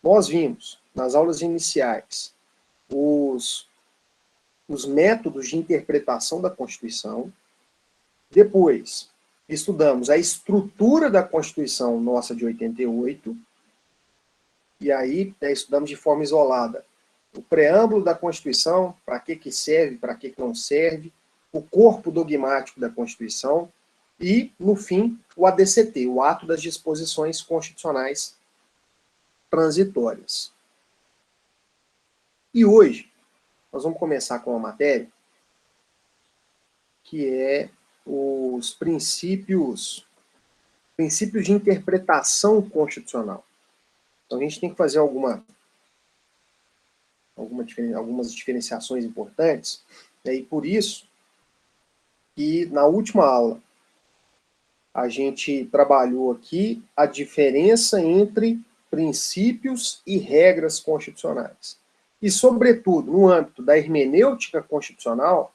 Nós vimos, nas aulas iniciais, os métodos de interpretação da Constituição. Depois, estudamos a estrutura da Constituição nossa de 88, e aí estudamos de forma isolada o preâmbulo da Constituição, para que serve, para que não serve, o corpo dogmático da Constituição e, no fim, o ADCT, o Ato das Disposições Constitucionais Transitórias. E hoje, nós vamos começar com uma matéria que é os princípios de interpretação constitucional. Então, a gente tem que fazer algumas diferenciações importantes, e por isso que na última aula a gente trabalhou aqui a diferença entre princípios e regras constitucionais. E, sobretudo, no âmbito da hermenêutica constitucional,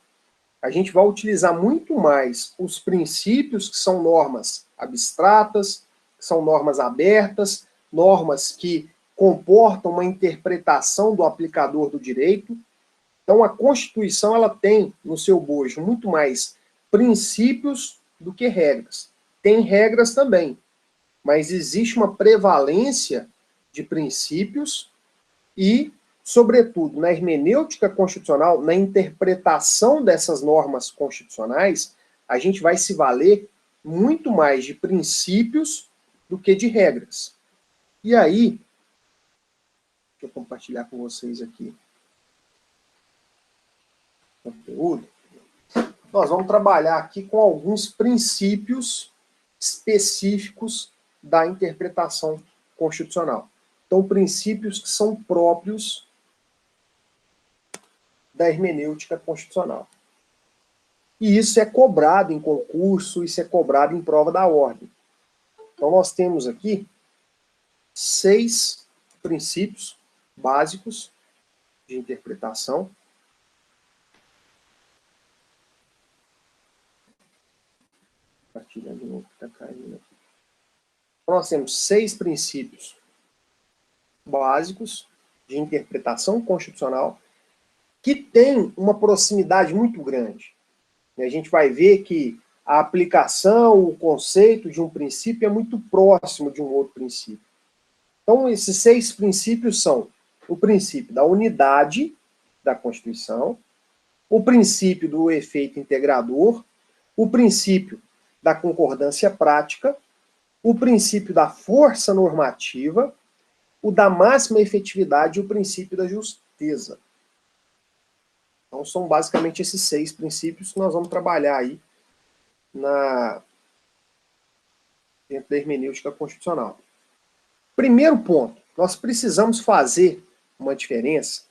a gente vai utilizar muito mais os princípios, que são normas abstratas, que são normas abertas, normas que comportam uma interpretação do aplicador do direito. Então, a Constituição ela tem no seu bojo muito mais princípios do que regras. Tem regras também, mas existe uma prevalência de princípios e, sobretudo, na hermenêutica constitucional, na interpretação dessas normas constitucionais, a gente vai se valer muito mais de princípios do que de regras. E aí, deixa eu compartilhar com vocês aqui o conteúdo. Nós vamos trabalhar aqui com alguns princípios específicos da interpretação constitucional. Então, princípios que são próprios da hermenêutica constitucional. E isso é cobrado em concurso, isso é cobrado em prova da ordem. Então, nós temos aqui 6 princípios básicos de interpretação. Compartilhando de novo, que está caindo aqui. Então, nós temos 6 princípios básicos de interpretação constitucional que têm uma proximidade muito grande. E a gente vai ver que a aplicação, o conceito de um princípio é muito próximo de um outro princípio. Então, esses 6 princípios são o princípio da unidade da Constituição, o princípio do efeito integrador, o princípio da concordância prática, o princípio da força normativa, o da máxima efetividade e o princípio da justeza. Então, são basicamente esses 6 princípios que nós vamos trabalhar aí dentro da hermenêutica constitucional. Primeiro ponto, nós precisamos fazer uma diferença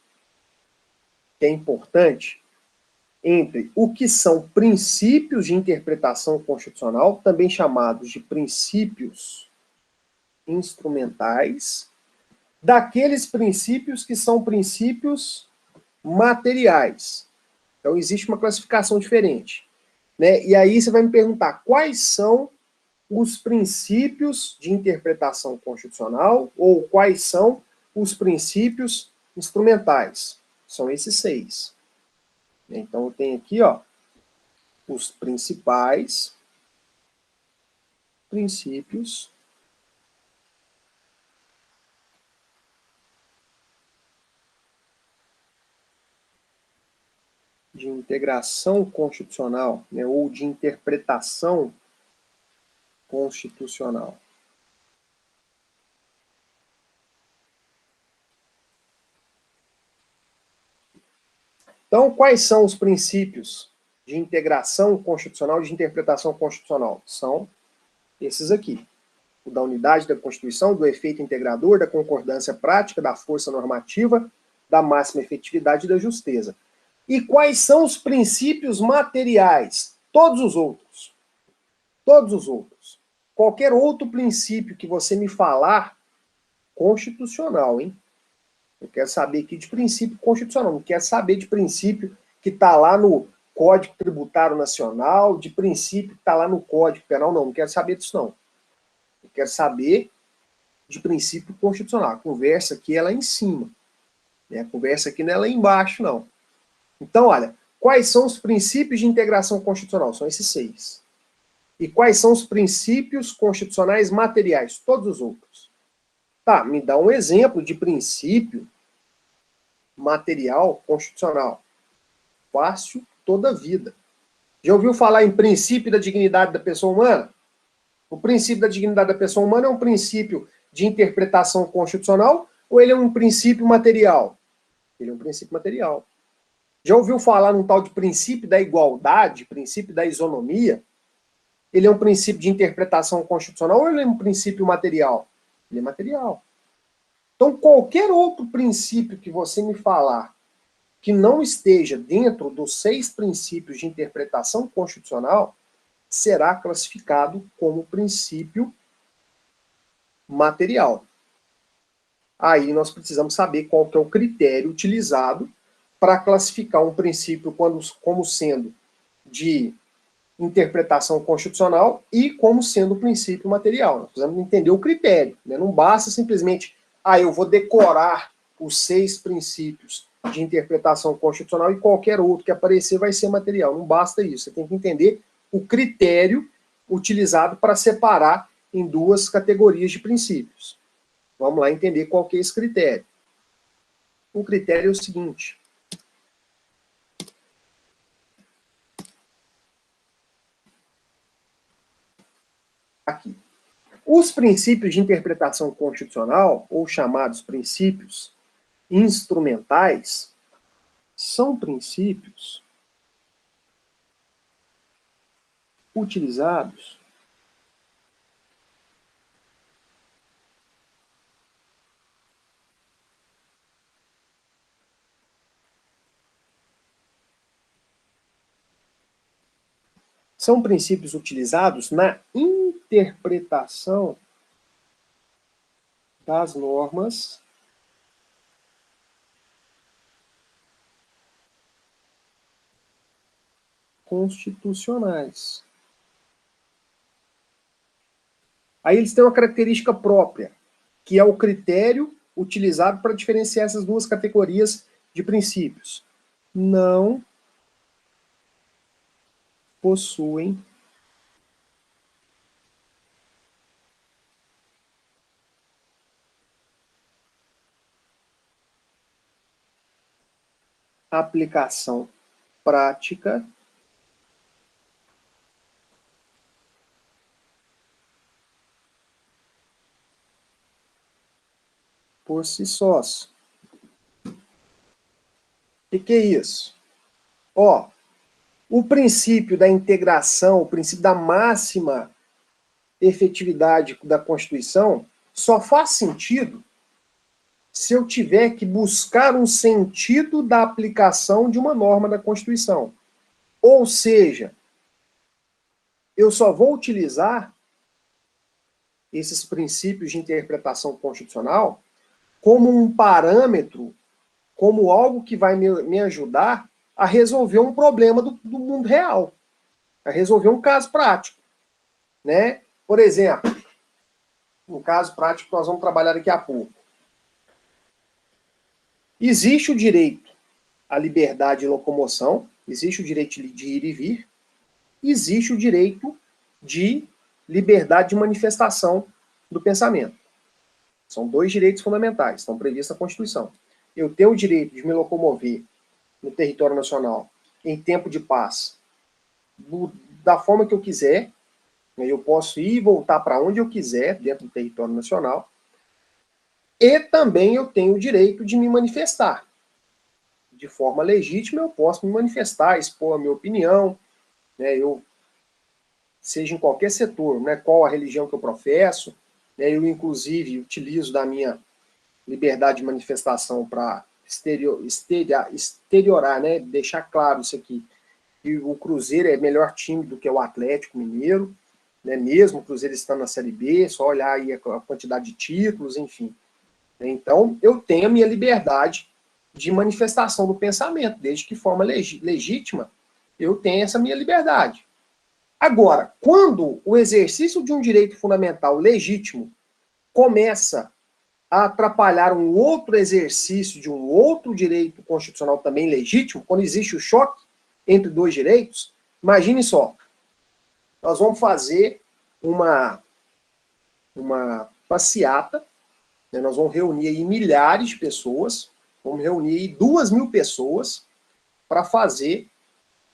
que é importante entre o que são princípios de interpretação constitucional, também chamados de princípios instrumentais, daqueles princípios que são princípios materiais. Então, existe uma classificação diferente, né? E aí você vai me perguntar quais são os princípios de interpretação constitucional ou quais são os princípios instrumentais. São esses 6. Então, eu tenho aqui, ó, os principais princípios de integração constitucional, né, ou de interpretação constitucional. Então, quais são os princípios de integração constitucional e de interpretação constitucional? São esses aqui. O da unidade da Constituição, do efeito integrador, da concordância prática, da força normativa, da máxima efetividade e da justeza. E quais são os princípios materiais? Todos os outros. Todos os outros. Qualquer outro princípio que você me falar, constitucional, hein? Eu quero saber aqui de princípio constitucional, não quero saber de princípio que está lá no Código Tributário Nacional, de princípio que está lá no Código Penal, não quero saber disso não. Eu quero saber de princípio constitucional. A conversa aqui é lá em cima. Né? A conversa aqui não é lá embaixo, não. Então, olha, quais são os princípios de integração constitucional? São esses 6. E quais são os princípios constitucionais materiais? Todos os outros. Tá, me dá um exemplo de princípio material constitucional. Fácil toda a vida. Já ouviu falar em princípio da dignidade da pessoa humana? O princípio da dignidade da pessoa humana é um princípio de interpretação constitucional ou ele é um princípio material? Ele é um princípio material. Já ouviu falar num tal de princípio da igualdade, princípio da isonomia? Ele é um princípio de interpretação constitucional ou ele é um princípio material? Ele é material. Então, qualquer outro princípio que você me falar que não esteja dentro dos 6 princípios de interpretação constitucional será classificado como princípio material. Aí nós precisamos saber qual que é o critério utilizado para classificar um princípio como sendo de interpretação constitucional e como sendo princípio material. Nós precisamos entender o critério. Né? Não basta simplesmente, eu vou decorar os 6 princípios de interpretação constitucional e qualquer outro que aparecer vai ser material. Não basta isso. Você tem que entender o critério utilizado para separar em 2 categorias de princípios. Vamos lá entender qual que é esse critério. O critério é o seguinte. Aqui. Os princípios de interpretação constitucional, ou chamados princípios instrumentais, são princípios utilizados na interpretação das normas constitucionais. Aí eles têm uma característica própria, que é o critério utilizado para diferenciar essas 2 categorias de princípios. Não possuem aplicação prática por si sós. O que é isso? O princípio da integração, o princípio da máxima efetividade da Constituição só faz sentido se eu tiver que buscar um sentido da aplicação de uma norma da Constituição. Ou seja, eu só vou utilizar esses princípios de interpretação constitucional como um parâmetro, como algo que vai me ajudar a resolver um problema do mundo real, a resolver um caso prático. Né? Por exemplo, um caso prático que nós vamos trabalhar daqui a pouco. Existe o direito à liberdade de locomoção, existe o direito de ir e vir, existe o direito de liberdade de manifestação do pensamento. São 2 direitos fundamentais, estão previstos na Constituição. Eu tenho o direito de me locomover no território nacional em tempo de paz, da forma que eu quiser, eu posso ir e voltar para onde eu quiser, dentro do território nacional, e também eu tenho o direito de me manifestar. De forma legítima, eu posso me manifestar, expor a minha opinião, né, seja em qualquer setor, né, qual a religião que eu professo, né, eu, inclusive, utilizo da minha liberdade de manifestação para exteriorar, né, deixar claro isso aqui, que o Cruzeiro é melhor time do que o Atlético Mineiro, né, mesmo o Cruzeiro estando na Série B, só olhar aí a quantidade de títulos, enfim. Então, eu tenho a minha liberdade de manifestação do pensamento, desde que forma legítima, eu tenho essa minha liberdade. Agora, quando o exercício de um direito fundamental legítimo começa a atrapalhar um outro exercício de um outro direito constitucional também legítimo, quando existe o choque entre dois direitos, imagine só, nós vamos fazer uma passeata, né, nós vamos reunir aí milhares de pessoas, vamos reunir aí 2.000 pessoas para fazer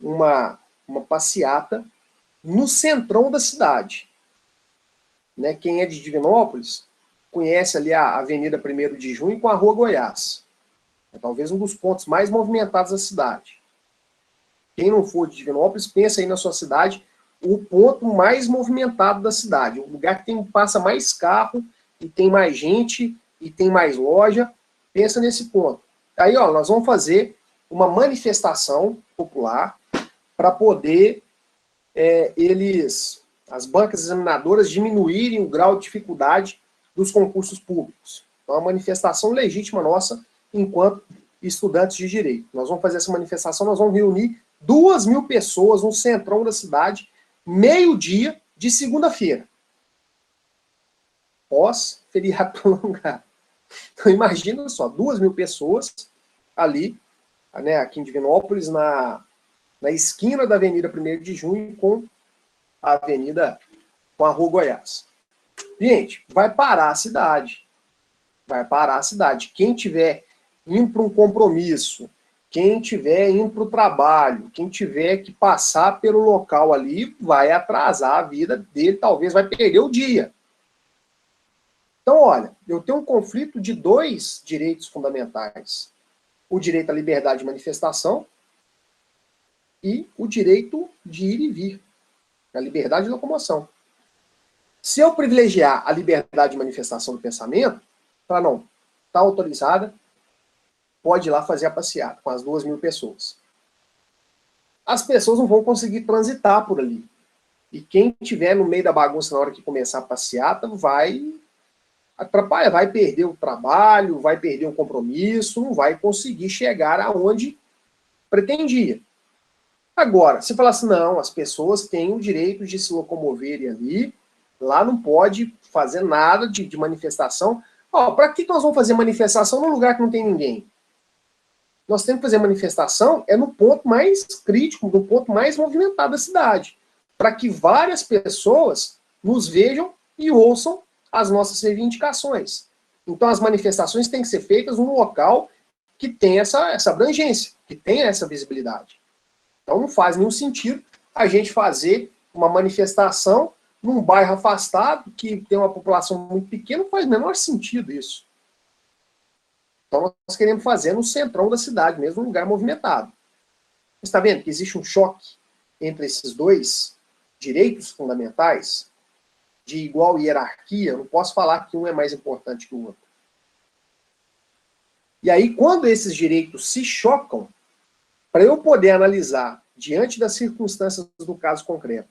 uma passeata no centrão da cidade. Né, quem é de Divinópolis conhece ali a Avenida 1º de Junho com a Rua Goiás. É talvez um dos pontos mais movimentados da cidade. Quem não for de Divinópolis, pensa aí na sua cidade, o ponto mais movimentado da cidade, o lugar que passa mais carro, e tem mais gente, e tem mais loja, pensa nesse ponto. Aí, ó, nós vamos fazer uma manifestação popular para poder as bancas examinadoras diminuírem o grau de dificuldade dos concursos públicos. Então, é uma manifestação legítima nossa enquanto estudantes de direito. Nós vamos fazer essa manifestação, nós vamos reunir 2.000 pessoas no centrão da cidade, meio-dia de segunda-feira. Pós-feriado prolongado. Então, imagina só, 2.000 pessoas ali, né, aqui em Divinópolis, na esquina da Avenida 1º de Junho com a Rua Goiás. Gente, vai parar a cidade. Vai parar a cidade. Quem tiver indo para um compromisso, quem tiver indo para o trabalho, quem tiver que passar pelo local ali, vai atrasar a vida dele, talvez vai perder o dia. Então, olha, eu tenho um conflito de 2 direitos fundamentais. O direito à liberdade de manifestação e o direito de ir e vir. A liberdade de locomoção. Se eu privilegiar a liberdade de manifestação do pensamento, para não, está autorizada, pode ir lá fazer a passeata com as 2.000 pessoas. As pessoas não vão conseguir transitar por ali. E quem estiver no meio da bagunça na hora que começar a passeata vai atrapalhar, vai perder o trabalho, vai perder o compromisso, não vai conseguir chegar aonde pretendia. Agora, se falar assim, não, as pessoas têm o direito de se locomoverem ali, lá não pode fazer nada de manifestação. Para que nós vamos fazer manifestação num lugar que não tem ninguém? Nós temos que fazer manifestação no ponto mais crítico, no ponto mais movimentado da cidade, para que várias pessoas nos vejam e ouçam as nossas reivindicações. Então as manifestações têm que ser feitas num local que tenha essa abrangência, que tenha essa visibilidade. Então não faz nenhum sentido a gente fazer uma manifestação num bairro afastado, que tem uma população muito pequena, não faz o menor sentido isso. Então nós queremos fazer no centrão da cidade, mesmo num lugar movimentado. Você está vendo que existe um choque entre esses 2 direitos fundamentais, de igual hierarquia? Eu não posso falar que um é mais importante que o outro. E aí, quando esses direitos se chocam, para eu poder analisar, diante das circunstâncias do caso concreto,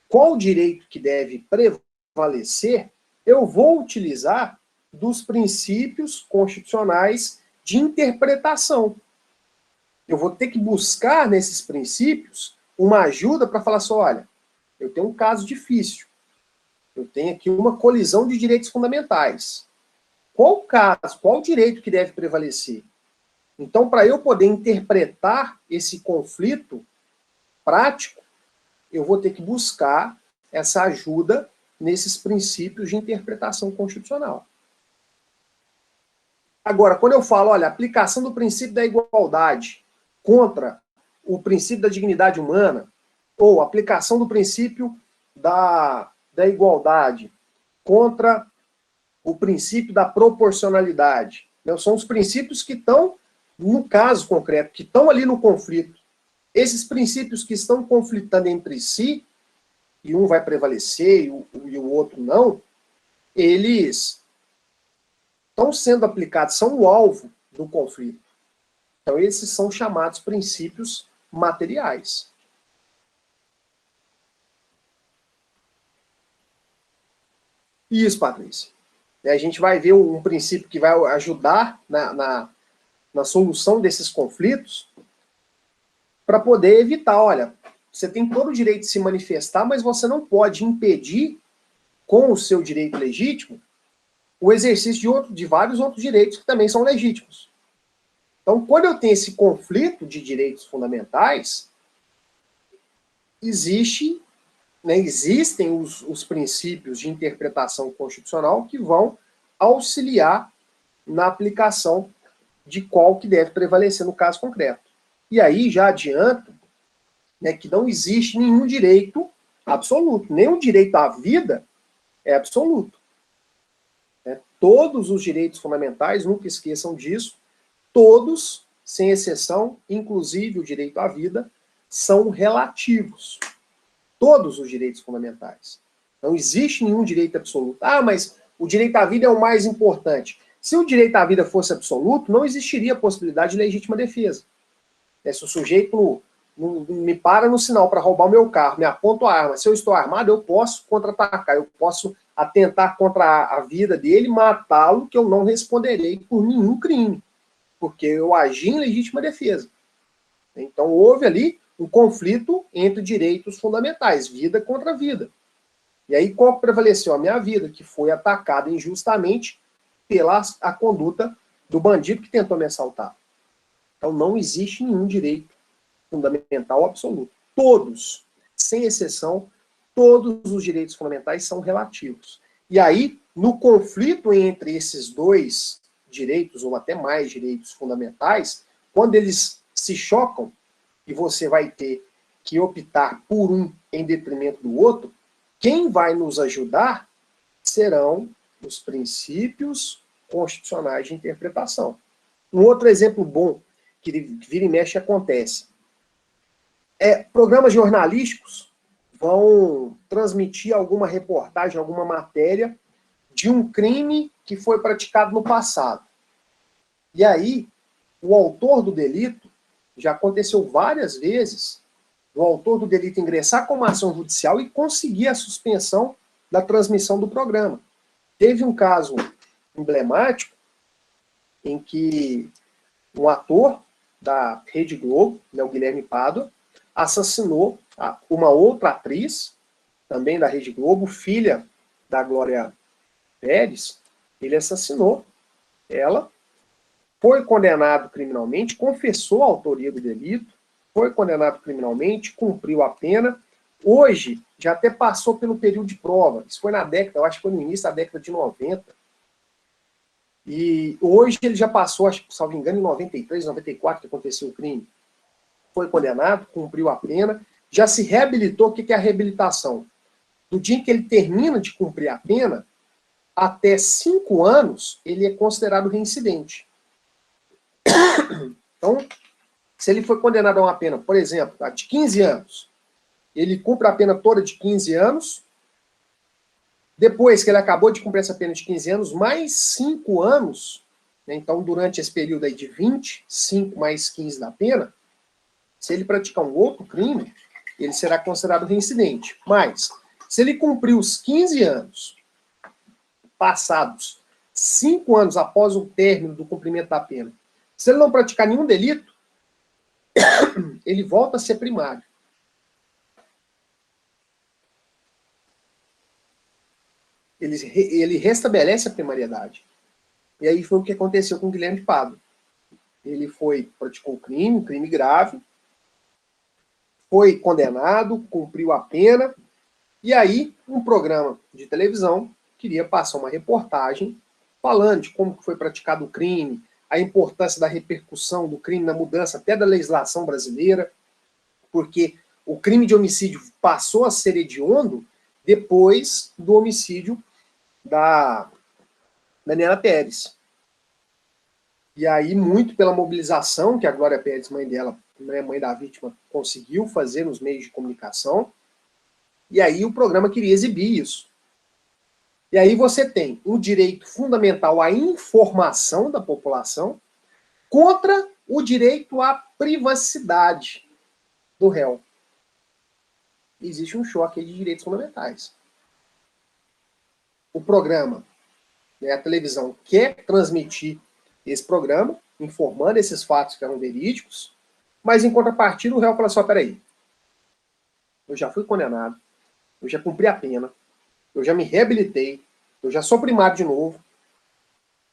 qual direito que deve prevalecer, eu vou utilizar dos princípios constitucionais de interpretação. Eu vou ter que buscar nesses princípios uma ajuda para falar assim, olha, eu tenho um caso difícil, eu tenho aqui uma colisão de direitos fundamentais. Qual caso, qual direito que deve prevalecer? Então, para eu poder interpretar esse conflito prático, eu vou ter que buscar essa ajuda nesses princípios de interpretação constitucional. Agora, quando eu falo, olha, aplicação do princípio da igualdade contra o princípio da dignidade humana, ou aplicação do princípio da igualdade contra o princípio da proporcionalidade, né? São os princípios que estão, no caso concreto, que estão ali no conflito. Esses princípios que estão conflitando entre si, e um vai prevalecer e o outro não, eles estão sendo aplicados, são o alvo do conflito. Então, esses são chamados princípios materiais. Isso, Patrícia. A gente vai ver um princípio que vai ajudar na solução desses conflitos para poder evitar, olha, você tem todo o direito de se manifestar, mas você não pode impedir, com o seu direito legítimo, o exercício de vários outros direitos que também são legítimos. Então, quando eu tenho esse conflito de direitos fundamentais, existem os princípios de interpretação constitucional que vão auxiliar na aplicação de qual que deve prevalecer no caso concreto. E aí já adianto, né, que não existe nenhum direito absoluto. Nenhum direito à vida é absoluto. Todos os direitos fundamentais, nunca esqueçam disso, todos, sem exceção, inclusive o direito à vida, são relativos. Todos os direitos fundamentais. Não existe nenhum direito absoluto. Ah, mas o direito à vida é o mais importante. Se o direito à vida fosse absoluto, não existiria a possibilidade de legítima defesa. Se o sujeito me para no sinal para roubar o meu carro, me aponta a arma, se eu estou armado, eu posso contra-atacar, eu posso atentar contra a vida dele, matá-lo, que eu não responderei por nenhum crime, porque eu agi em legítima defesa. Então houve ali um conflito entre direitos fundamentais, vida contra vida. E aí qual prevaleceu? A minha vida, que foi atacada injustamente pela a conduta do bandido que tentou me assaltar. Então não existe nenhum direito fundamental absoluto. Todos, sem exceção, todos os direitos fundamentais são relativos. E aí, no conflito entre esses dois direitos, ou até mais direitos fundamentais, quando eles se chocam, e você vai ter que optar por um em detrimento do outro, quem vai nos ajudar serão os princípios constitucionais de interpretação. Um outro exemplo bom, que vira e mexe acontece, programas jornalísticos vão transmitir alguma reportagem, alguma matéria de um crime que foi praticado no passado. E aí, o autor do delito, já aconteceu várias vezes, o autor do delito ingressar com uma ação judicial e conseguir a suspensão da transmissão do programa. Teve um caso emblemático em que um ator da Rede Globo, né, o Guilherme Pádua, assassinou uma outra atriz, também da Rede Globo, filha da Glória Pérez. Ele assassinou ela, foi condenado criminalmente, confessou a autoria do delito, foi condenado criminalmente, cumpriu a pena. Hoje, já até passou pelo período de prova. Isso foi na década, eu acho que foi no início da década de 90. E hoje ele já passou, acho que, salvo engano, em 93, 94, que aconteceu o crime. Foi condenado, cumpriu a pena, já se reabilitou. O que é a reabilitação? Do dia em que ele termina de cumprir a pena, até 5 anos, ele é considerado reincidente. Então, se ele foi condenado a uma pena, por exemplo, de 15 anos, ele cumpre a pena toda de 15 anos, depois que ele acabou de cumprir essa pena de 15 anos, mais 5 anos, né, então durante esse período aí de 20, 5 mais 15 da pena, se ele praticar um outro crime, ele será considerado reincidente. Mas, se ele cumprir os 15 anos, passados 5 anos após o término do cumprimento da pena, se ele não praticar nenhum delito, ele volta a ser primário. Ele restabelece a primariedade. E aí foi o que aconteceu com o Guilherme Pádua. Ele praticou o crime, um crime grave, foi condenado, cumpriu a pena, e aí um programa de televisão queria passar uma reportagem falando de como foi praticado o crime, a importância da repercussão do crime na mudança até da legislação brasileira, porque o crime de homicídio passou a ser hediondo depois do homicídio da Daniela Pérez. E aí, muito pela mobilização que a Glória Pérez, mãe dela, mãe da vítima, conseguiu fazer nos meios de comunicação, e aí o programa queria exibir isso. E aí você tem um direito fundamental à informação da população contra o direito à privacidade do réu. Existe um choque de direitos fundamentais. O programa, né, a televisão, quer transmitir esse programa, informando esses fatos que eram verídicos, mas em contrapartida o réu fala assim, peraí, eu já fui condenado, eu já cumpri a pena, eu já me reabilitei, eu já sou primário de novo,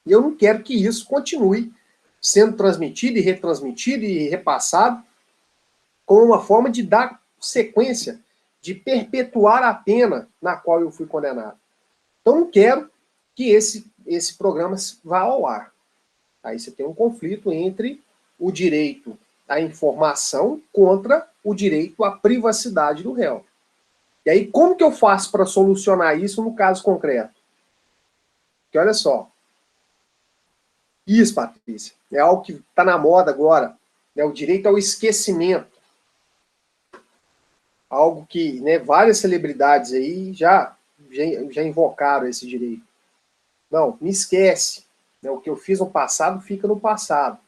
E eu não quero que isso continue sendo transmitido e retransmitido e repassado como uma forma de dar sequência, de perpetuar a pena na qual eu fui condenado. Então, não quero que esse programa vá ao ar. Aí você tem um conflito entre o direito à informação contra o direito à privacidade do réu. E aí, como que eu faço para solucionar isso no caso concreto? Porque olha só, isso, Patrícia, é algo que está na moda agora, né, o direito ao esquecimento. Algo que, né, várias celebridades aí já invocaram esse direito. Não, me esquece. Né, o que eu fiz no passado fica no passado.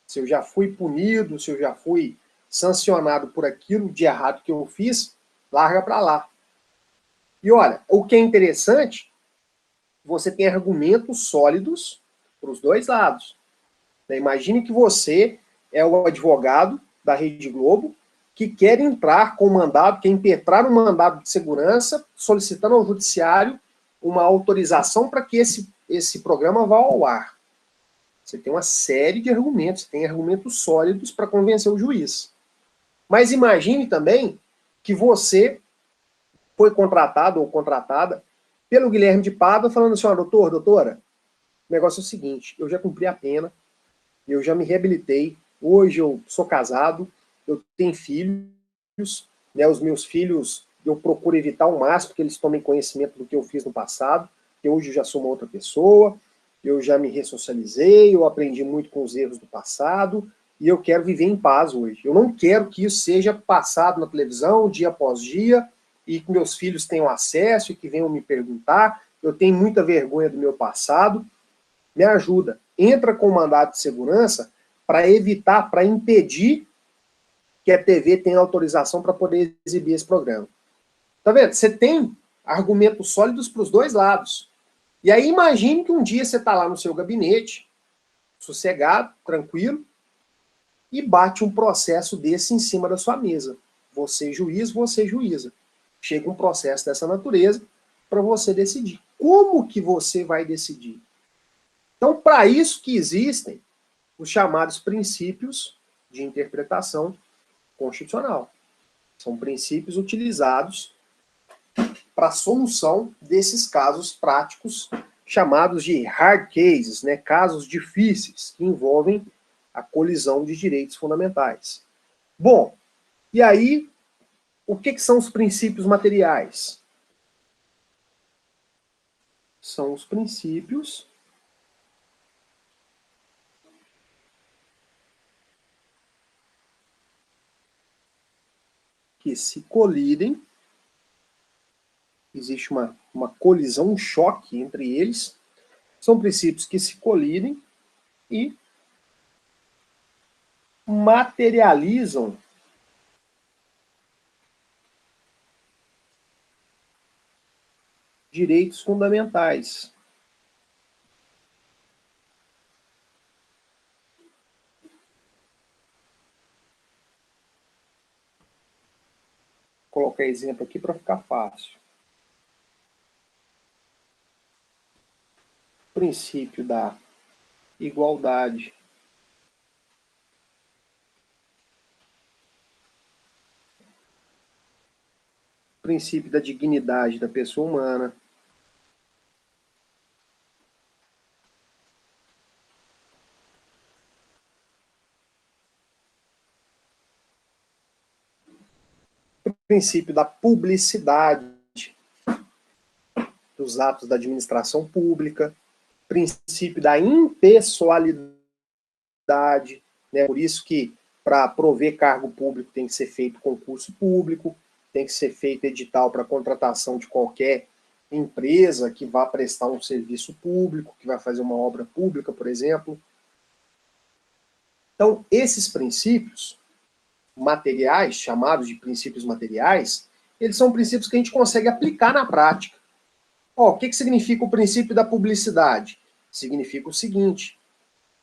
Se eu já fui punido, se eu já fui sancionado por aquilo de errado que eu fiz, larga para lá. E olha, o que é interessante, você tem argumentos sólidos para os dois lados. Né? Imagine que você é o advogado da Rede Globo que quer entrar com mandado, quer impetrar um mandado de segurança, solicitando ao judiciário uma autorização para que esse programa vá ao ar. Você tem uma série de argumentos, você tem argumentos sólidos para convencer o juiz. Mas imagine também que você foi contratado ou contratada pelo Guilherme de Pádua falando assim, ó, doutora, o negócio é o seguinte, eu já cumpri a pena, eu já me reabilitei, hoje eu sou casado, eu tenho filhos, né, os meus filhos eu procuro evitar ao máximo que eles tomem conhecimento do que eu fiz no passado, que hoje eu já sou uma outra pessoa, eu já me ressocializei, eu aprendi muito com os erros do passado, e eu quero viver em paz hoje. Eu não quero que isso seja passado na televisão, dia após dia, e que meus filhos tenham acesso e que venham me perguntar. Eu tenho muita vergonha do meu passado. Me ajuda. Entra com mandado de segurança para evitar, para impedir que a TV tenha autorização para poder exibir esse programa. Tá vendo? Você tem argumentos sólidos para os dois lados. E aí imagine que um dia você está lá no seu gabinete, sossegado, tranquilo, e bate um processo desse em cima da sua mesa. Você juiz, você juíza. Chega um processo dessa natureza para você decidir. Como que você vai decidir? Então, para isso que existem os chamados princípios de interpretação constitucional. São princípios utilizados para a solução desses casos práticos chamados de hard cases, né, casos difíceis que envolvem a colisão de direitos fundamentais. Bom, e aí, o que são os princípios materiais? São os princípios que se colidem, existe uma colisão, um choque entre eles, são princípios que se colidem e materializam direitos fundamentais. Vou colocar exemplo aqui para ficar fácil. O princípio da igualdade. O princípio da dignidade da pessoa humana. O princípio da publicidade dos atos da administração pública, princípio da impessoalidade, né? Por isso que para prover cargo público tem que ser feito concurso público, tem que ser feito edital para contratação de qualquer empresa que vá prestar um serviço público, que vai fazer uma obra pública, por exemplo. Então, esses princípios materiais, chamados de princípios materiais, eles são princípios que a gente consegue aplicar na prática. O que significa o princípio da publicidade? Significa o seguinte,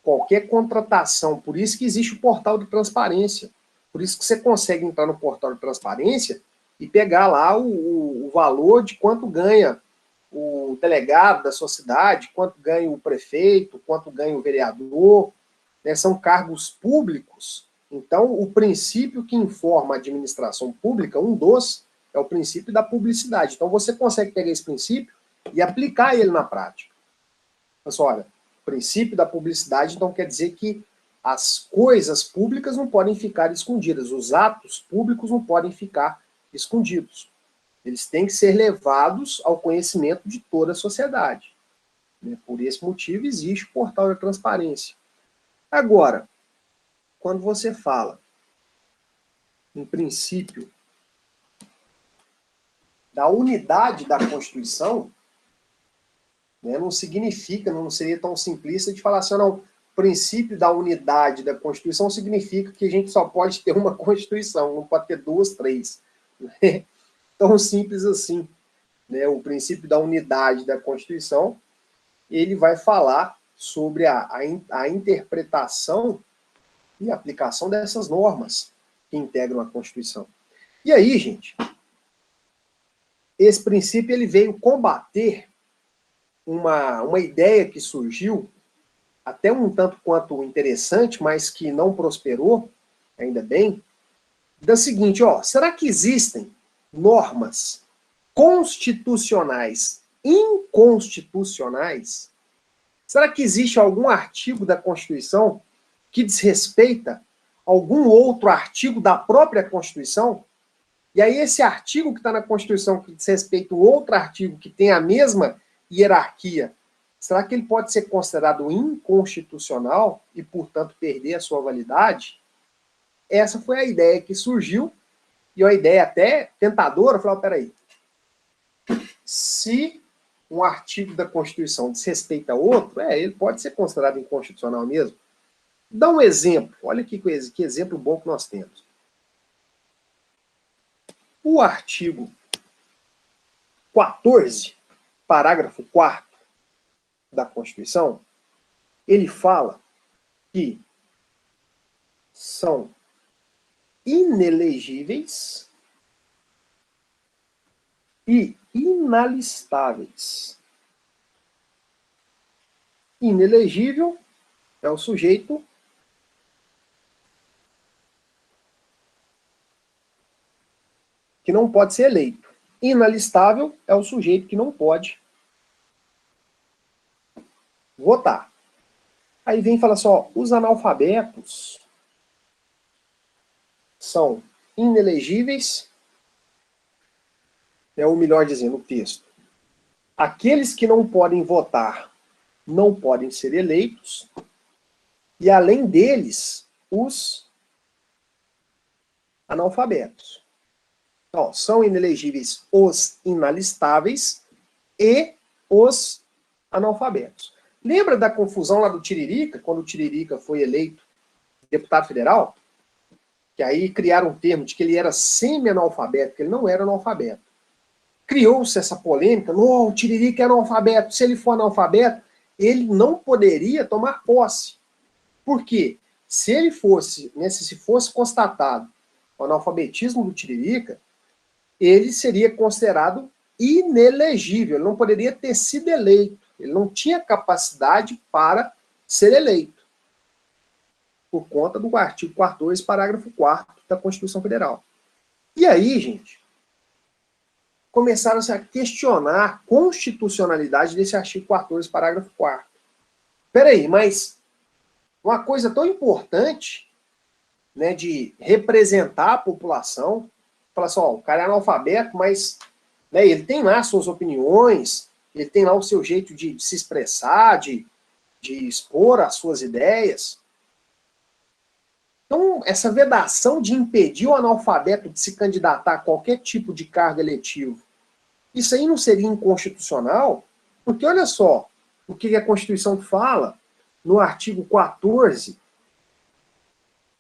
qualquer contratação, por isso que existe o portal de transparência, por isso que você consegue entrar no portal de transparência e pegar lá o valor de quanto ganha o delegado da sua cidade, quanto ganha o prefeito, quanto ganha o vereador, né? São cargos públicos. Então, o princípio que informa a administração pública, é o princípio da publicidade. Então, você consegue pegar esse princípio e aplicar ele na prática. Pessoal, olha, o princípio da publicidade, então, quer dizer que as coisas públicas não podem ficar escondidas, os atos públicos não podem ficar escondidos. Eles têm que ser levados ao conhecimento de toda a sociedade. Por esse motivo, existe o portal da transparência. Agora, quando você fala em princípio da unidade da Constituição, né, não significa, não seria tão simplista de falar assim, não, o princípio da unidade da Constituição significa que a gente só pode ter uma Constituição, não pode ter duas, três. Né? Tão simples assim. Né? O princípio da unidade da Constituição, ele vai falar sobre a interpretação e aplicação dessas normas que integram a Constituição. E aí, gente, esse princípio ele veio combater uma ideia que surgiu, até um tanto quanto interessante, mas que não prosperou, ainda bem, da seguinte, será que existem normas constitucionais inconstitucionais? Será que existe algum artigo da Constituição que desrespeita algum outro artigo da própria Constituição? E aí esse artigo que está na Constituição que desrespeita o outro artigo que tem a mesma hierarquia, será que ele pode ser considerado inconstitucional e, portanto, perder a sua validade? Essa foi a ideia que surgiu, e uma ideia até tentadora, falar, peraí, se um artigo da Constituição desrespeita outro, ele pode ser considerado inconstitucional mesmo. Dá um exemplo, olha que exemplo bom que nós temos. O artigo 14, parágrafo 4º da Constituição, ele fala que são inelegíveis e inalistáveis. Inelegível é o sujeito que não pode ser eleito. Inalistável é o sujeito que não pode votar. Aí vem e fala só, os analfabetos são inelegíveis, ou melhor dizendo, o texto. Aqueles que não podem votar não podem ser eleitos, e além deles, os analfabetos. Então, são inelegíveis os inalistáveis e os analfabetos. Lembra da confusão lá do Tiririca, quando o Tiririca foi eleito deputado federal? Que aí criaram um termo de que ele era semi-analfabeto, que ele não era analfabeto. Criou-se essa polêmica, não, o Tiririca é analfabeto, se ele for analfabeto, ele não poderia tomar posse. Por quê? Se ele fosse, se fosse constatado o analfabetismo do Tiririca, ele seria considerado inelegível, ele não poderia ter sido eleito, ele não tinha capacidade para ser eleito, por conta do artigo 14, parágrafo 4º da Constituição Federal. E aí, gente, começaram-se a questionar a constitucionalidade desse artigo 14, parágrafo 4º. Peraí, mas uma coisa tão importante, né, de representar a população, falar assim, o cara é analfabeto, mas né, ele tem lá suas opiniões, ele tem lá o seu jeito de se expressar, de expor as suas ideias. Então, essa vedação de impedir o analfabeto de se candidatar a qualquer tipo de cargo eletivo, isso aí não seria inconstitucional? Porque olha só, o que a Constituição fala no artigo 14,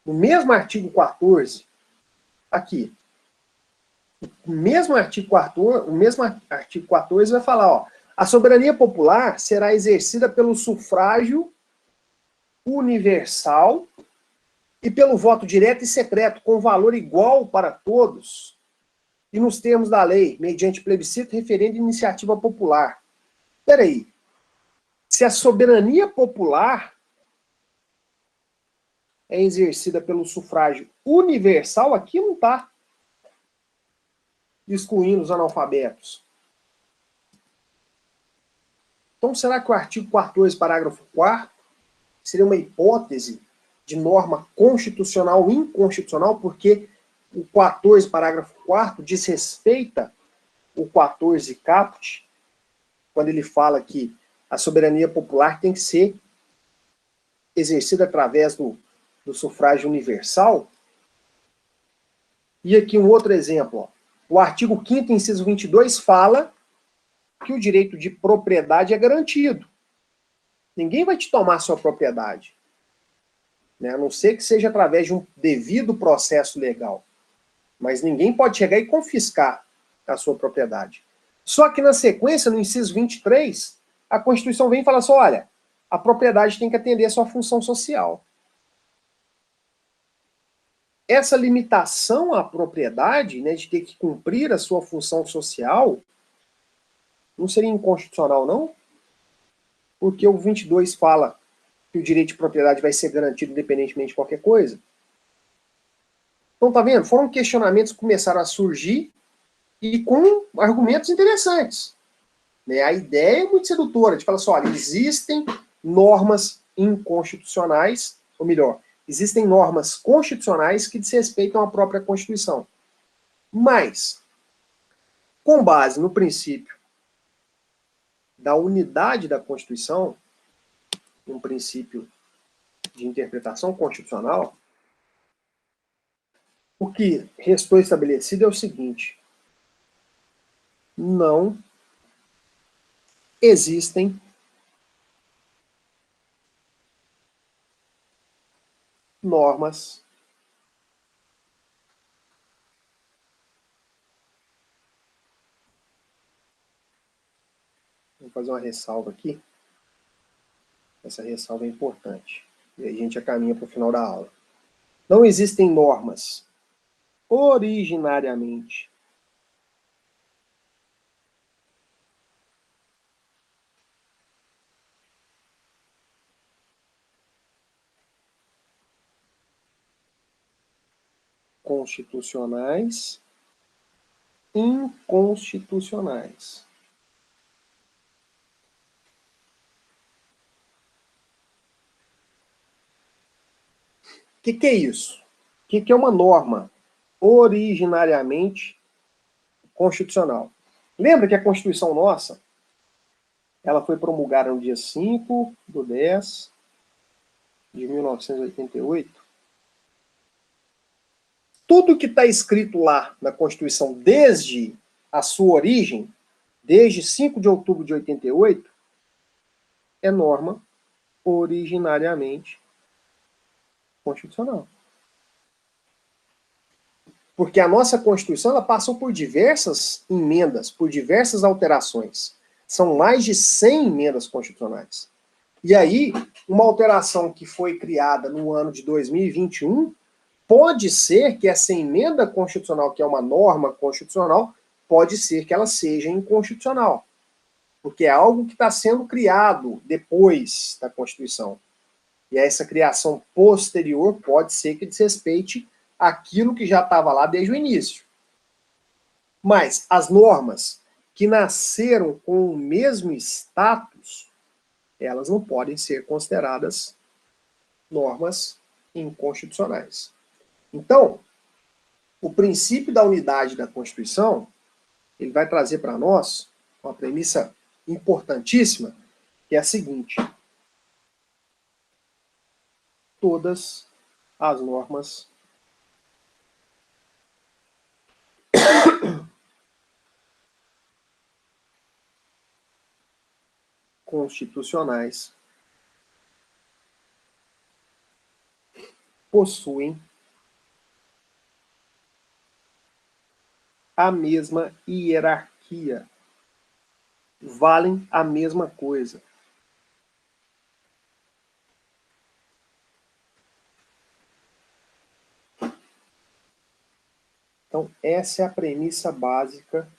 no mesmo artigo 14, aqui, o mesmo artigo 14 vai falar, a soberania popular será exercida pelo sufrágio universal e pelo voto direto e secreto, com valor igual para todos, e nos termos da lei, mediante plebiscito, referendo e iniciativa popular. peraí, se a soberania popular é exercida pelo sufrágio universal, aqui não está excluindo os analfabetos. Então, será que o artigo 14, parágrafo 4º, seria uma hipótese de norma constitucional ou inconstitucional, porque o 14, parágrafo 4º, desrespeita o 14 caput, quando ele fala que a soberania popular tem que ser exercida através do sufrágio universal? E aqui um outro exemplo. Ó. O artigo 5º, inciso 22, fala que o direito de propriedade é garantido. Ninguém vai te tomar sua propriedade, né? A não ser que seja através de um devido processo legal. Mas ninguém pode chegar e confiscar a sua propriedade. Só que na sequência, no inciso 23, a Constituição vem e fala assim, olha, a propriedade tem que atender a sua função social. Essa limitação à propriedade, né, de ter que cumprir a sua função social, não seria inconstitucional, não? Porque o 22 fala que o direito de propriedade vai ser garantido independentemente de qualquer coisa. Então, tá vendo? Foram questionamentos que começaram a surgir e com argumentos interessantes. Né? A ideia é muito sedutora, de falar assim, olha, existem normas inconstitucionais, ou melhor, existem normas constitucionais que desrespeitam a própria Constituição. Mas, com base no princípio da unidade da Constituição, um princípio de interpretação constitucional, o que restou estabelecido é o seguinte: não existem normas vou fazer uma ressalva aqui. Essa ressalva é importante. E aí a gente já caminha para o final da aula. Não existem normas originariamente constitucionais, inconstitucionais. O que é isso? O que é uma norma originariamente constitucional? Lembra que a Constituição nossa, ela foi promulgada no dia 5/10/1988. Tudo que está escrito lá na Constituição desde a sua origem, desde 5 de outubro de 88, é norma originariamente constitucional. Porque a nossa Constituição ela passou por diversas emendas, por diversas alterações. São mais de 100 emendas constitucionais. E aí, uma alteração que foi criada no ano de 2021, pode ser que essa emenda constitucional, que é uma norma constitucional, pode ser que ela seja inconstitucional. Porque é algo que está sendo criado depois da Constituição. E essa criação posterior pode ser que desrespeite aquilo que já estava lá desde o início. Mas as normas que nasceram com o mesmo status, elas não podem ser consideradas normas inconstitucionais. Então, o princípio da unidade da Constituição, ele vai trazer para nós uma premissa importantíssima, que é a seguinte: todas as normas constitucionais possuem a mesma hierarquia, valem a mesma coisa. Então, essa é a premissa básica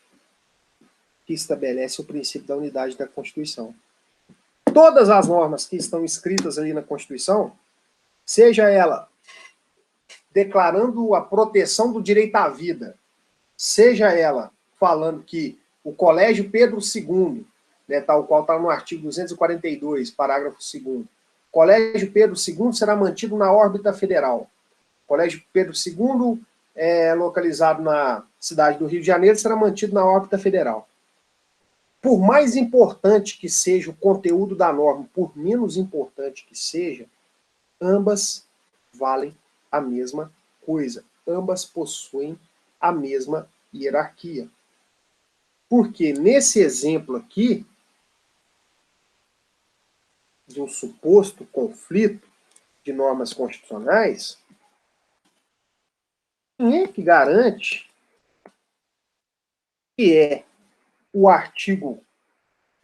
que estabelece o princípio da unidade da Constituição. Todas as normas que estão escritas ali na Constituição, seja ela declarando a proteção do direito à vida, seja ela falando que o Colégio Pedro II, né, tal qual está no artigo 242, parágrafo 2º, Colégio Pedro II será mantido na órbita federal. Colégio Pedro II, localizado na cidade do Rio de Janeiro, será mantido na órbita federal. Por mais importante que seja o conteúdo da norma, por menos importante que seja, ambas valem a mesma coisa. Ambas possuem a mesma hierarquia. Porque nesse exemplo aqui, de um suposto conflito de normas constitucionais, quem é que garante que é o artigo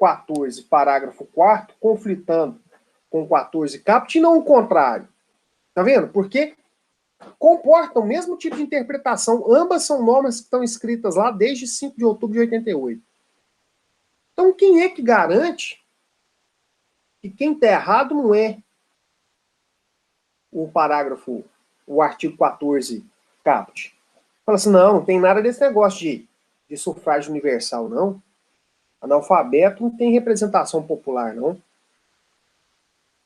14, parágrafo 4º, conflitando com 14 caput e não o contrário? Tá vendo? Porque comportam o mesmo tipo de interpretação. Ambas são normas que estão escritas lá desde 5 de outubro de 88. Então, quem é que garante que quem está errado não é o artigo 14 caput? Fala assim, não tem nada desse negócio de sufrágio universal, não. Analfabeto não tem representação popular, não.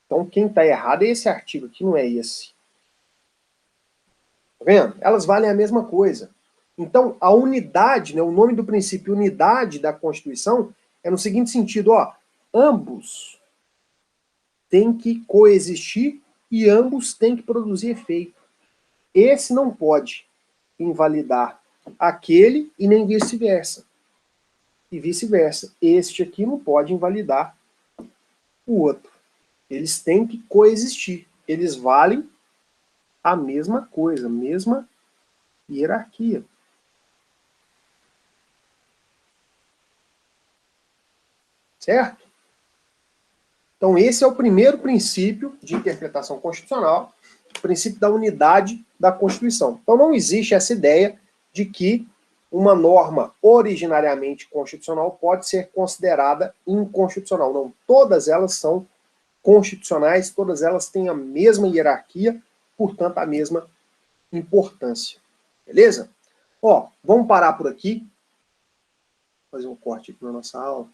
Então, quem está errado é esse artigo aqui, não é esse. Tá vendo? Elas valem a mesma coisa. Então, a unidade, né, o nome do princípio unidade da Constituição é no seguinte sentido, ó, ambos têm que coexistir e ambos têm que produzir efeito. Esse não pode invalidar aquele e nem vice-versa. E vice-versa. Este aqui não pode invalidar o outro. Eles têm que coexistir. Eles valem a mesma coisa, a mesma hierarquia. Certo? Então esse é o primeiro princípio de interpretação constitucional, o princípio da unidade da Constituição. Então não existe essa ideia de que uma norma originariamente constitucional pode ser considerada inconstitucional. Não, todas elas são constitucionais, todas elas têm a mesma hierarquia, portanto a mesma importância. Beleza? Ó, vamos parar por aqui. Vou fazer um corte aqui na nossa aula.